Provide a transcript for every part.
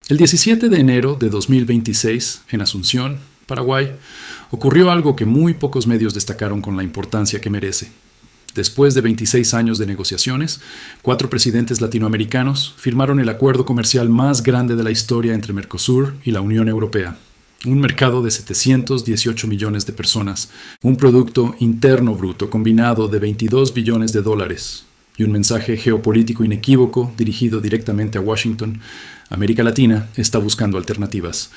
El 17 de enero de 2026, en Asunción, Paraguay, ocurrió algo que muy pocos medios destacaron con la importancia que merece. Después de 26 años de negociaciones, 4 presidentes latinoamericanos firmaron el acuerdo comercial más grande de la historia entre Mercosur y la Unión Europea. Un mercado de 718 millones de personas, un Producto Interno Bruto combinado de 22 billones de dólares y un mensaje geopolítico inequívoco dirigido directamente a Washington. América Latina está buscando alternativas.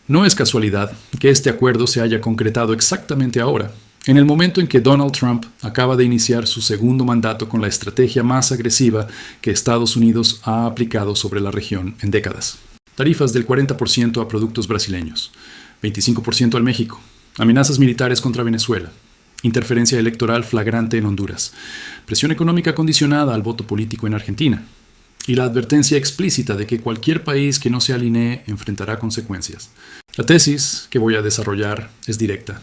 No es casualidad que este acuerdo se haya concretado exactamente ahora, en el momento en que Donald Trump acaba de iniciar su segundo mandato con la estrategia más agresiva que Estados Unidos ha aplicado sobre la región en décadas. Tarifas del 40% a productos brasileños, 25% al México, amenazas militares contra Venezuela, interferencia electoral flagrante en Honduras, presión económica condicionada al voto político en Argentina, y la advertencia explícita de que cualquier país que no se alinee enfrentará consecuencias. La tesis que voy a desarrollar es directa.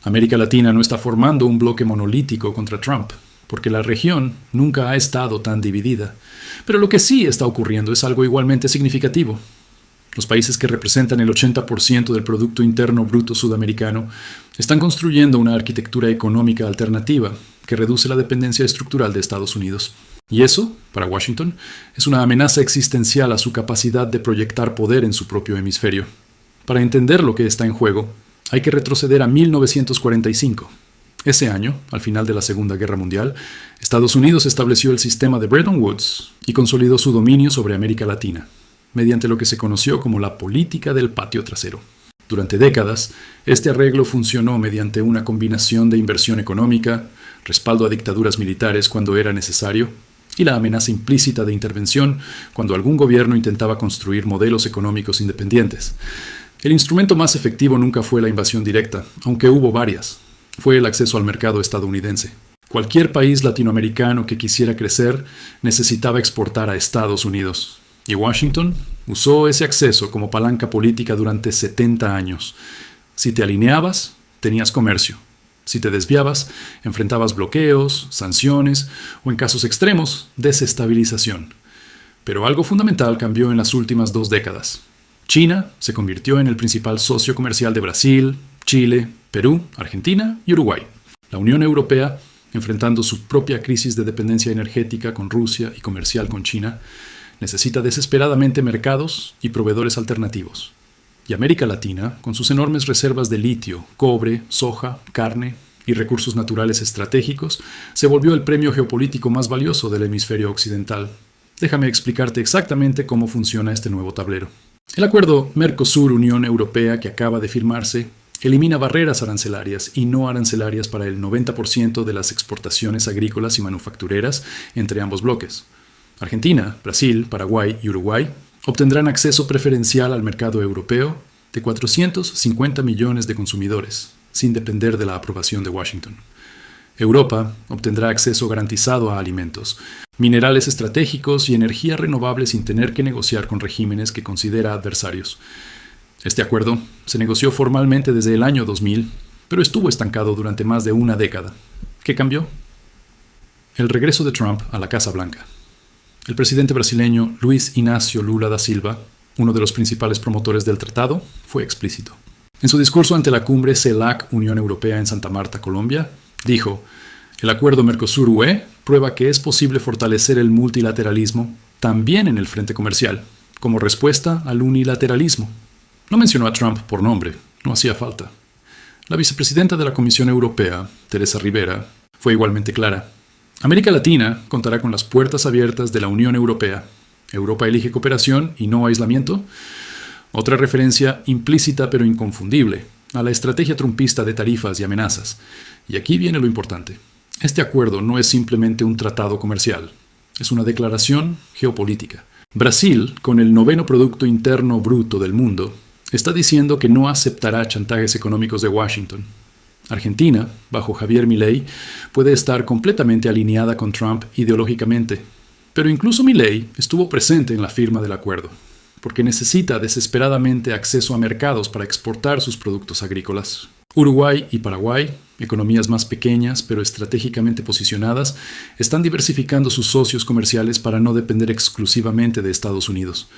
América Latina no está formando un bloque monolítico contra Trump, porque la región nunca ha estado tan dividida. Pero lo que sí está ocurriendo es algo igualmente significativo. Los países que representan el 80% del Producto Interno Bruto sudamericano están construyendo una arquitectura económica alternativa que reduce la dependencia estructural de Estados Unidos. Y eso, para Washington, es una amenaza existencial a su capacidad de proyectar poder en su propio hemisferio. Para entender lo que está en juego, hay que retroceder a 1945. Ese año, al final de la Segunda Guerra Mundial, Estados Unidos estableció el sistema de Bretton Woods y consolidó su dominio sobre América Latina, mediante lo que se conoció como la política del patio trasero. Durante décadas, este arreglo funcionó mediante una combinación de inversión económica, respaldo a dictaduras militares cuando era necesario, y la amenaza implícita de intervención cuando algún gobierno intentaba construir modelos económicos independientes. El instrumento más efectivo nunca fue la invasión directa, aunque hubo varias. Fue el acceso al mercado estadounidense. Cualquier país latinoamericano que quisiera crecer necesitaba exportar a Estados Unidos. Y Washington usó ese acceso como palanca política durante 70 años. Si te alineabas, tenías comercio. Si te desviabas, enfrentabas bloqueos, sanciones o, en casos extremos, desestabilización. Pero algo fundamental cambió en las últimas 2 décadas. China se convirtió en el principal socio comercial de Brasil, Chile, Perú, Argentina y Uruguay. La Unión Europea, enfrentando su propia crisis de dependencia energética con Rusia y comercial con China, necesita desesperadamente mercados y proveedores alternativos. Y América Latina, con sus enormes reservas de litio, cobre, soja, carne y recursos naturales estratégicos, se volvió el premio geopolítico más valioso del hemisferio occidental. Déjame explicarte exactamente cómo funciona este nuevo tablero. El acuerdo Mercosur-Unión Europea que acaba de firmarse elimina barreras arancelarias y no arancelarias para el 90% de las exportaciones agrícolas y manufactureras entre ambos bloques. Argentina, Brasil, Paraguay y Uruguay obtendrán acceso preferencial al mercado europeo de 450 millones de consumidores, sin depender de la aprobación de Washington. Europa obtendrá acceso garantizado a alimentos, minerales estratégicos y energía renovable sin tener que negociar con regímenes que considera adversarios. Este acuerdo se negoció formalmente desde el año 2000, pero estuvo estancado durante más de una década. ¿Qué cambió? El regreso de Trump a la Casa Blanca. El presidente brasileño Luiz Inácio Lula da Silva, uno de los principales promotores del tratado, fue explícito. En su discurso ante la cumbre CELAC-Unión Europea en Santa Marta, Colombia, dijo: "El acuerdo Mercosur-UE prueba que es posible fortalecer el multilateralismo también en el frente comercial, como respuesta al unilateralismo". No mencionó a Trump por nombre, no hacía falta. La vicepresidenta de la Comisión Europea, Teresa Rivera, fue igualmente clara. América Latina contará con las puertas abiertas de la Unión Europea. Europa elige cooperación y no aislamiento. Otra referencia implícita pero inconfundible a la estrategia trumpista de tarifas y amenazas. Y aquí viene lo importante. Este acuerdo no es simplemente un tratado comercial, es una declaración geopolítica. Brasil, con el 9º Producto Interno Bruto del mundo, está diciendo que no aceptará chantajes económicos de Washington. Argentina, bajo Javier Milei, puede estar completamente alineada con Trump ideológicamente, pero incluso Milei estuvo presente en la firma del acuerdo, porque necesita desesperadamente acceso a mercados para exportar sus productos agrícolas. Uruguay y Paraguay Economías más pequeñas, pero estratégicamente posicionadas, están diversificando sus socios comerciales para no depender exclusivamente de Estados Unidos.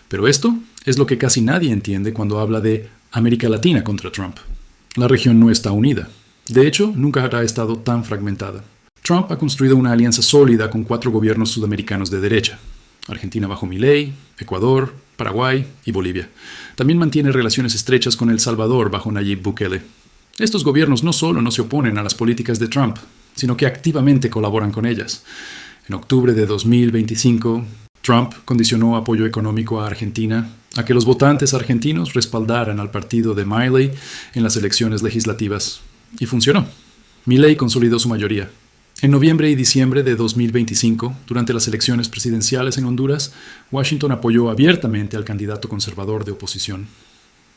Pero esto es lo que casi nadie entiende cuando habla de América Latina contra Trump. La región no está unida. De hecho, nunca ha estado tan fragmentada. Trump ha construido una alianza sólida con 4 gobiernos sudamericanos de derecha: Argentina bajo Milei, Ecuador, Paraguay y Bolivia. También mantiene relaciones estrechas con El Salvador bajo Nayib Bukele. Estos gobiernos no solo no se oponen a las políticas de Trump, sino que activamente colaboran con ellas. En octubre de 2025, Trump condicionó apoyo económico a Argentina a que los votantes argentinos respaldaran al partido de Milei en las elecciones legislativas. Y funcionó. Milei consolidó su mayoría. En noviembre y diciembre de 2025, durante las elecciones presidenciales en Honduras, Washington apoyó abiertamente al candidato conservador de oposición.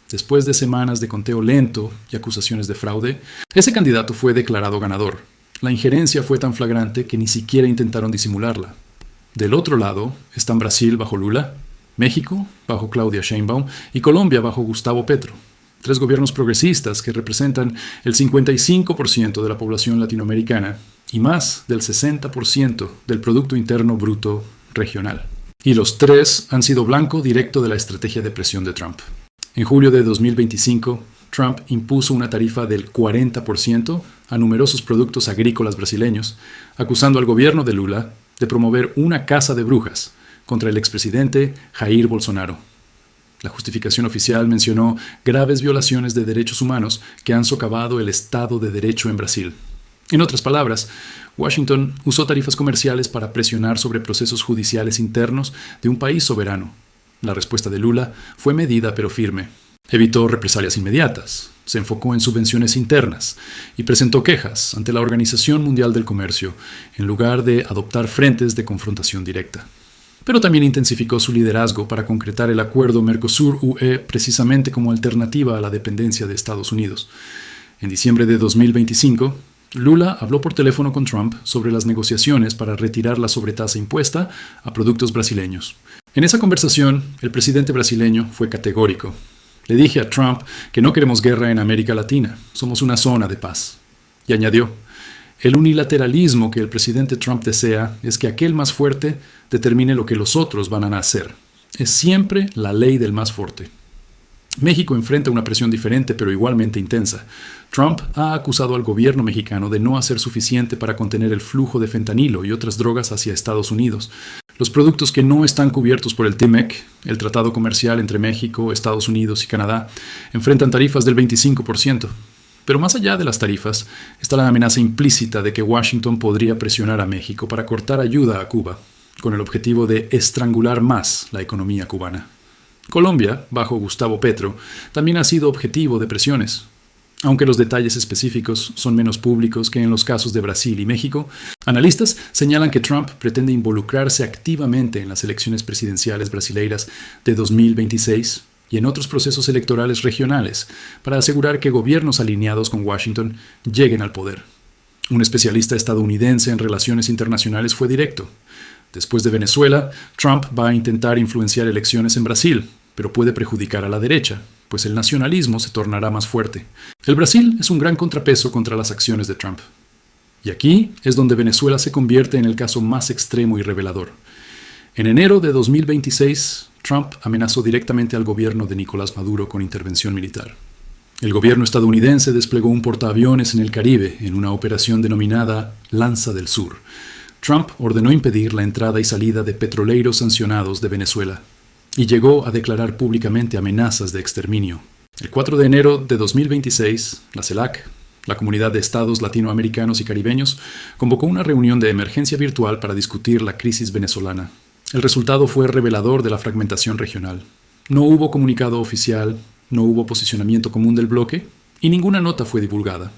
Después de semanas de conteo lento y acusaciones de fraude, ese candidato fue declarado ganador. La injerencia fue tan flagrante que ni siquiera intentaron disimularla. Del otro lado están Brasil bajo Lula, México bajo Claudia Sheinbaum y Colombia bajo Gustavo Petro. 3 gobiernos progresistas que representan el 55% de la población latinoamericana y más del 60% del Producto Interno Bruto regional. Y los 3 han sido blanco directo de la estrategia de presión de Trump. En julio de 2025, Trump impuso una tarifa del 40% a numerosos productos agrícolas brasileños, acusando al gobierno de Lula de promover una caza de brujas contra el expresidente Jair Bolsonaro. La justificación oficial mencionó graves violaciones de derechos humanos que han socavado el Estado de Derecho en Brasil. En otras palabras, Washington usó tarifas comerciales para presionar sobre procesos judiciales internos de un país soberano. La respuesta de Lula fue medida pero firme. Evitó represalias inmediatas, se enfocó en subvenciones internas y presentó quejas ante la Organización Mundial del Comercio en lugar de adoptar frentes de confrontación directa. Pero también intensificó su liderazgo para concretar el acuerdo Mercosur-UE precisamente como alternativa a la dependencia de Estados Unidos. En diciembre de 2025, Lula habló por teléfono con Trump sobre las negociaciones para retirar la sobretasa impuesta a productos brasileños. En esa conversación, el presidente brasileño fue categórico. Le dije a Trump que no queremos guerra en América Latina, somos una zona de paz. Y añadió: el unilateralismo que el presidente Trump desea es que aquel más fuerte determine lo que los otros van a hacer. Es siempre la ley del más fuerte. México enfrenta una presión diferente pero igualmente intensa. Trump ha acusado al gobierno mexicano de no hacer suficiente para contener el flujo de fentanilo y otras drogas hacia Estados Unidos. Los productos que no están cubiertos por el TMEC, el tratado comercial entre México, Estados Unidos y Canadá, enfrentan tarifas del 25%. Pero más allá de las tarifas, está la amenaza implícita de que Washington podría presionar a México para cortar ayuda a Cuba, con el objetivo de estrangular más la economía cubana. Colombia, bajo Gustavo Petro, también ha sido objetivo de presiones. Aunque los detalles específicos son menos públicos que en los casos de Brasil y México, analistas señalan que Trump pretende involucrarse activamente en las elecciones presidenciales brasileiras de 2026 y en otros procesos electorales regionales para asegurar que gobiernos alineados con Washington lleguen al poder. Un especialista estadounidense en relaciones internacionales fue directo. Después de Venezuela, Trump va a intentar influenciar elecciones en Brasil, pero puede perjudicar a la derecha, pues el nacionalismo se tornará más fuerte. El Brasil es un gran contrapeso contra las acciones de Trump. Y aquí es donde Venezuela se convierte en el caso más extremo y revelador. En enero de 2026, Trump amenazó directamente al gobierno de Nicolás Maduro con intervención militar. El gobierno estadounidense desplegó un portaaviones en el Caribe en una operación denominada Lanza del Sur. Trump ordenó impedir la entrada y salida de petroleros sancionados de Venezuela y llegó a declarar públicamente amenazas de exterminio. El 4 de enero de 2026, la CELAC, la Comunidad de Estados Latinoamericanos y Caribeños, convocó una reunión de emergencia virtual para discutir la crisis venezolana. El resultado fue revelador de la fragmentación regional. No hubo comunicado oficial, no hubo posicionamiento común del bloque y ninguna nota fue divulgada.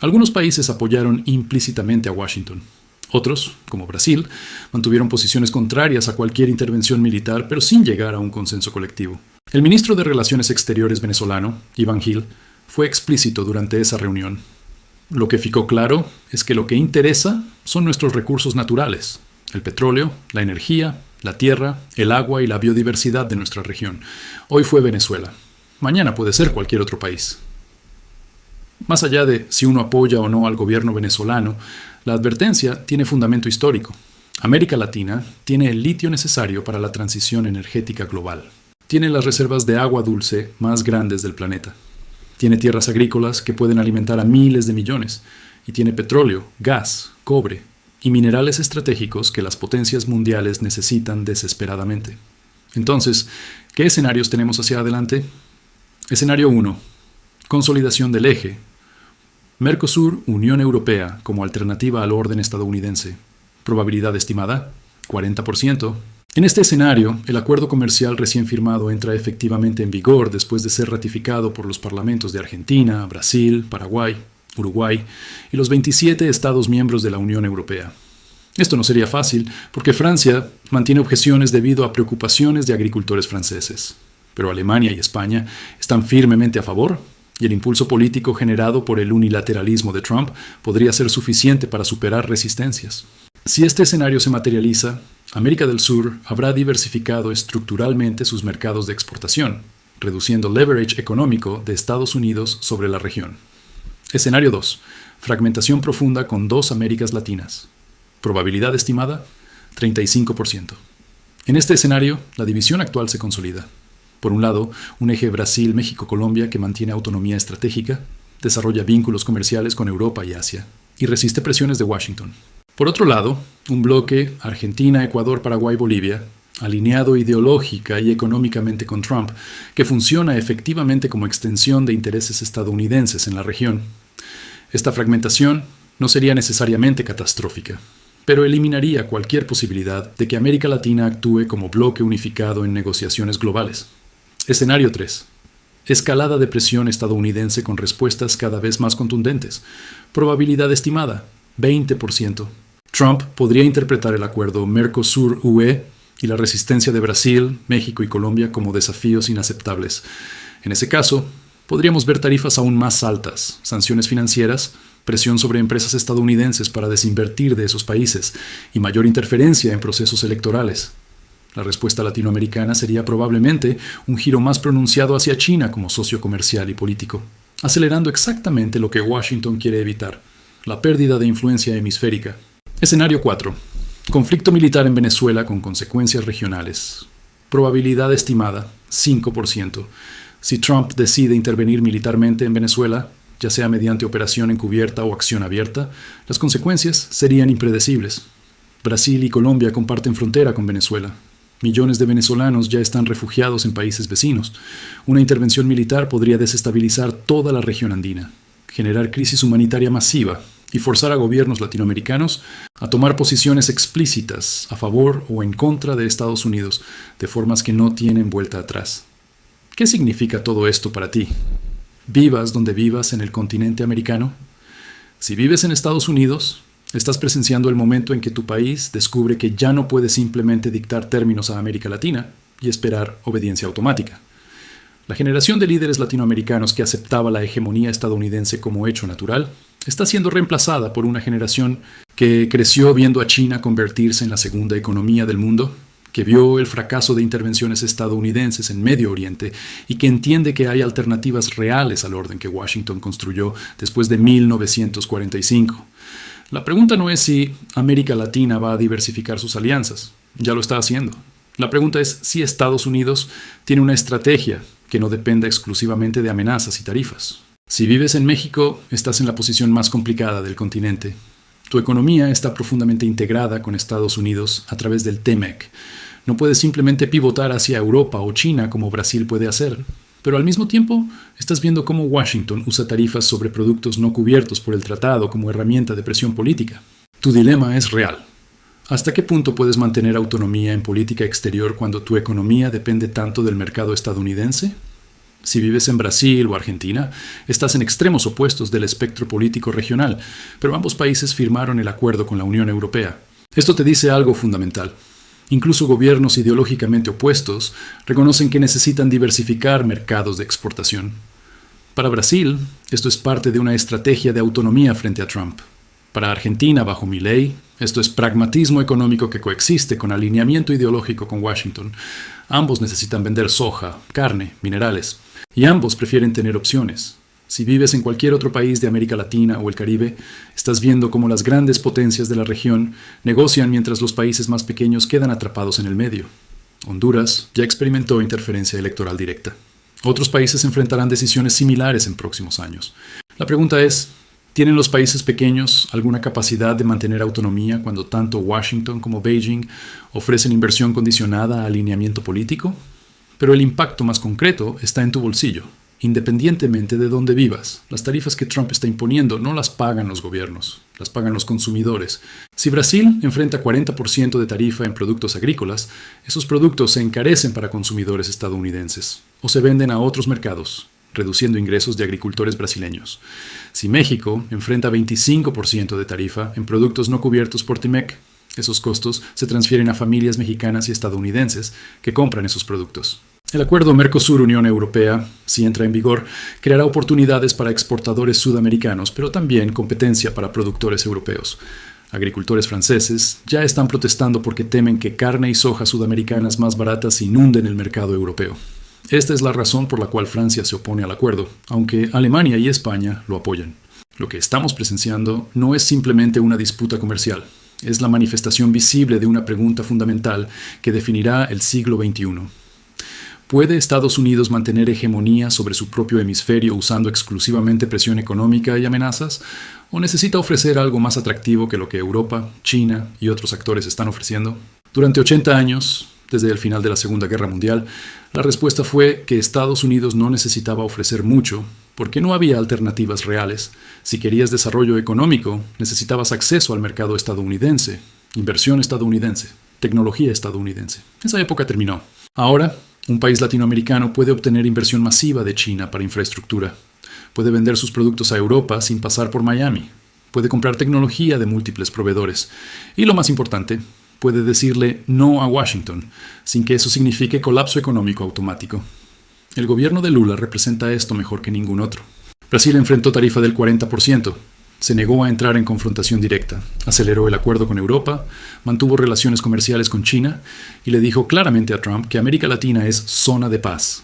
Algunos países apoyaron implícitamente a Washington. Otros, como Brasil, mantuvieron posiciones contrarias a cualquier intervención militar, pero sin llegar a un consenso colectivo. El ministro de Relaciones Exteriores venezolano, Iván Gil, fue explícito durante esa reunión. Lo que ficó claro es que lo que interesa son nuestros recursos naturales, el petróleo, la energía, la tierra, el agua y la biodiversidad de nuestra región. Hoy fue Venezuela. Mañana puede ser cualquier otro país. Más allá de si uno apoya o no al gobierno venezolano, la advertencia tiene fundamento histórico. América Latina tiene el litio necesario para la transición energética global. Tiene las reservas de agua dulce más grandes del planeta. Tiene tierras agrícolas que pueden alimentar a miles de millones. Y tiene petróleo, gas, cobre y minerales estratégicos que las potencias mundiales necesitan desesperadamente. Entonces, ¿qué escenarios tenemos hacia adelante? Escenario 1. Consolidación del eje. Mercosur, Unión Europea, como alternativa al orden estadounidense. Probabilidad estimada, 40%. En este escenario, el acuerdo comercial recién firmado entra efectivamente en vigor después de ser ratificado por los parlamentos de Argentina, Brasil, Paraguay, Uruguay y los 27 Estados miembros de la Unión Europea. Esto no sería fácil porque Francia mantiene objeciones debido a preocupaciones de agricultores franceses. Pero Alemania y España están firmemente a favor y el impulso político generado por el unilateralismo de Trump podría ser suficiente para superar resistencias. Si este escenario se materializa, América del Sur habrá diversificado estructuralmente sus mercados de exportación, reduciendo el leverage económico de Estados Unidos sobre la región. Escenario 2. Fragmentación profunda con dos Américas latinas. Probabilidad estimada, 35%. En este escenario, la división actual se consolida. Por un lado, un eje Brasil-México-Colombia que mantiene autonomía estratégica, desarrolla vínculos comerciales con Europa y Asia, y resiste presiones de Washington. Por otro lado, un bloque Argentina, Ecuador, Paraguay, Bolivia, alineado ideológica y económicamente con Trump, que funciona efectivamente como extensión de intereses estadounidenses en la región. Esta fragmentación no sería necesariamente catastrófica, pero eliminaría cualquier posibilidad de que América Latina actúe como bloque unificado en negociaciones globales. Escenario 3. Escalada de presión estadounidense con respuestas cada vez más contundentes. Probabilidad estimada, 20%. Trump podría interpretar el acuerdo Mercosur-UE y la resistencia de Brasil, México y Colombia como desafíos inaceptables. En ese caso, podríamos ver tarifas aún más altas, sanciones financieras, presión sobre empresas estadounidenses para desinvertir de esos países y mayor interferencia en procesos electorales. La respuesta latinoamericana sería probablemente un giro más pronunciado hacia China como socio comercial y político, acelerando exactamente lo que Washington quiere evitar, la pérdida de influencia hemisférica. Escenario 4. Conflicto militar en Venezuela con consecuencias regionales. Probabilidad estimada, 5%. Si Trump decide intervenir militarmente en Venezuela, ya sea mediante operación encubierta o acción abierta, las consecuencias serían impredecibles. Brasil y Colombia comparten frontera con Venezuela. Millones de venezolanos ya están refugiados en países vecinos. Una intervención militar podría desestabilizar toda la región andina, generar crisis humanitaria masiva y forzar a gobiernos latinoamericanos a tomar posiciones explícitas a favor o en contra de Estados Unidos de formas que no tienen vuelta atrás. ¿Qué significa todo esto para ti? Vivas donde vivas en el continente americano. Si vives en Estados Unidos, estás presenciando el momento en que tu país descubre que ya no puede simplemente dictar términos a América Latina y esperar obediencia automática. La generación de líderes latinoamericanos que aceptaba la hegemonía estadounidense como hecho natural está siendo reemplazada por una generación que creció viendo a China convertirse en la segunda economía del mundo, que vio el fracaso de intervenciones estadounidenses en Medio Oriente y que entiende que hay alternativas reales al orden que Washington construyó después de 1945. La pregunta no es si América Latina va a diversificar sus alianzas, ya lo está haciendo. La pregunta es si Estados Unidos tiene una estrategia que no dependa exclusivamente de amenazas y tarifas. Si vives en México, estás en la posición más complicada del continente. Tu economía está profundamente integrada con Estados Unidos a través del TEMEC. No puedes simplemente pivotar hacia Europa o China como Brasil puede hacer. Pero al mismo tiempo, estás viendo cómo Washington usa tarifas sobre productos no cubiertos por el tratado como herramienta de presión política. Tu dilema es real. ¿Hasta qué punto puedes mantener autonomía en política exterior cuando tu economía depende tanto del mercado estadounidense? Si vives en Brasil o Argentina, estás en extremos opuestos del espectro político regional, pero ambos países firmaron el acuerdo con la Unión Europea. Esto te dice algo fundamental. Incluso gobiernos ideológicamente opuestos reconocen que necesitan diversificar mercados de exportación. Para Brasil, esto es parte de una estrategia de autonomía frente a Trump. Para Argentina, bajo Milei, esto es pragmatismo económico que coexiste con alineamiento ideológico con Washington. Ambos necesitan vender soja, carne, minerales, y ambos prefieren tener opciones. Si vives en cualquier otro país de América Latina o el Caribe, estás viendo cómo las grandes potencias de la región negocian mientras los países más pequeños quedan atrapados en el medio. Honduras ya experimentó interferencia electoral directa. Otros países enfrentarán decisiones similares en próximos años. La pregunta es, ¿tienen los países pequeños alguna capacidad de mantener autonomía cuando tanto Washington como Beijing ofrecen inversión condicionada a alineamiento político? Pero el impacto más concreto está en tu bolsillo. Independientemente de dónde vivas, las tarifas que Trump está imponiendo no las pagan los gobiernos, las pagan los consumidores. Si Brasil enfrenta 40% de tarifa en productos agrícolas, esos productos se encarecen para consumidores estadounidenses o se venden a otros mercados, reduciendo ingresos de agricultores brasileños. Si México enfrenta 25% de tarifa en productos no cubiertos por TIMEC, esos costos se transfieren a familias mexicanas y estadounidenses que compran esos productos. El acuerdo Mercosur-Unión Europea, si entra en vigor, creará oportunidades para exportadores sudamericanos, pero también competencia para productores europeos. Agricultores franceses ya están protestando porque temen que carne y soja sudamericanas más baratas inunden el mercado europeo. Esta es la razón por la cual Francia se opone al acuerdo, aunque Alemania y España lo apoyan. Lo que estamos presenciando no es simplemente una disputa comercial, es la manifestación visible de una pregunta fundamental que definirá el siglo XXI. ¿Puede Estados Unidos mantener hegemonía sobre su propio hemisferio usando exclusivamente presión económica y amenazas? ¿O necesita ofrecer algo más atractivo que lo que Europa, China y otros actores están ofreciendo? Durante 80 años, desde el final de la Segunda Guerra Mundial, la respuesta fue que Estados Unidos no necesitaba ofrecer mucho porque no había alternativas reales. Si querías desarrollo económico, necesitabas acceso al mercado estadounidense, inversión estadounidense, tecnología estadounidense. Esa época terminó. Ahora, un país latinoamericano puede obtener inversión masiva de China para infraestructura. Puede vender sus productos a Europa sin pasar por Miami. Puede comprar tecnología de múltiples proveedores. Y lo más importante, puede decirle no a Washington, sin que eso signifique colapso económico automático. El gobierno de Lula representa esto mejor que ningún otro. Brasil enfrentó tarifa del 40%. Se negó a entrar en confrontación directa, aceleró el acuerdo con Europa, mantuvo relaciones comerciales con China y le dijo claramente a Trump que América Latina es zona de paz.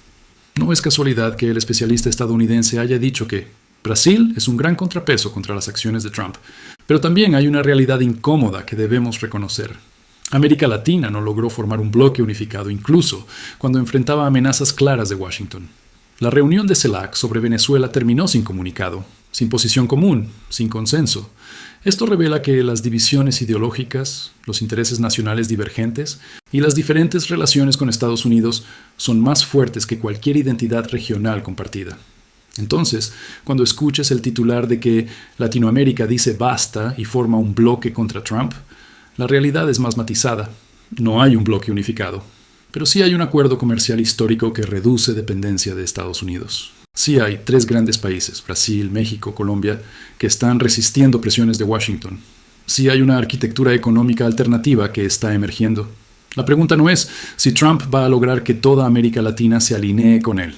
No es casualidad que el especialista estadounidense haya dicho que Brasil es un gran contrapeso contra las acciones de Trump, pero también hay una realidad incómoda que debemos reconocer. América Latina no logró formar un bloque unificado incluso cuando enfrentaba amenazas claras de Washington. La reunión de CELAC sobre Venezuela terminó sin comunicado, sin posición común, sin consenso. Esto revela que las divisiones ideológicas, los intereses nacionales divergentes y las diferentes relaciones con Estados Unidos son más fuertes que cualquier identidad regional compartida. Entonces, cuando escuches el titular de que Latinoamérica dice basta y forma un bloque contra Trump, la realidad es más matizada. No hay un bloque unificado. Pero sí hay un acuerdo comercial histórico que reduce dependencia de Estados Unidos. Sí hay 3 grandes países, Brasil, México, Colombia, que están resistiendo presiones de Washington. Sí hay una arquitectura económica alternativa que está emergiendo. La pregunta no es si Trump va a lograr que toda América Latina se alinee con él.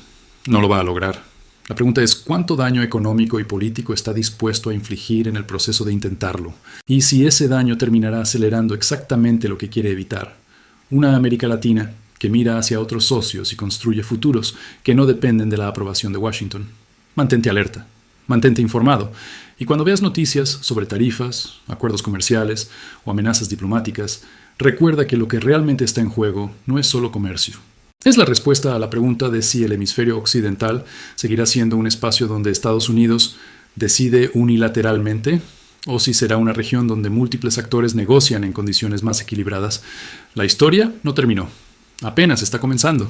No lo va a lograr. La pregunta es cuánto daño económico y político está dispuesto a infligir en el proceso de intentarlo, y si ese daño terminará acelerando exactamente lo que quiere evitar. Una América Latina que mira hacia otros socios y construye futuros que no dependen de la aprobación de Washington. Mantente alerta, mantente informado, y cuando veas noticias sobre tarifas, acuerdos comerciales o amenazas diplomáticas, recuerda que lo que realmente está en juego no es solo comercio. Es la respuesta a la pregunta de si el hemisferio occidental seguirá siendo un espacio donde Estados Unidos decide unilateralmente o si será una región donde múltiples actores negocian en condiciones más equilibradas. La historia no terminó. Apenas está comenzando.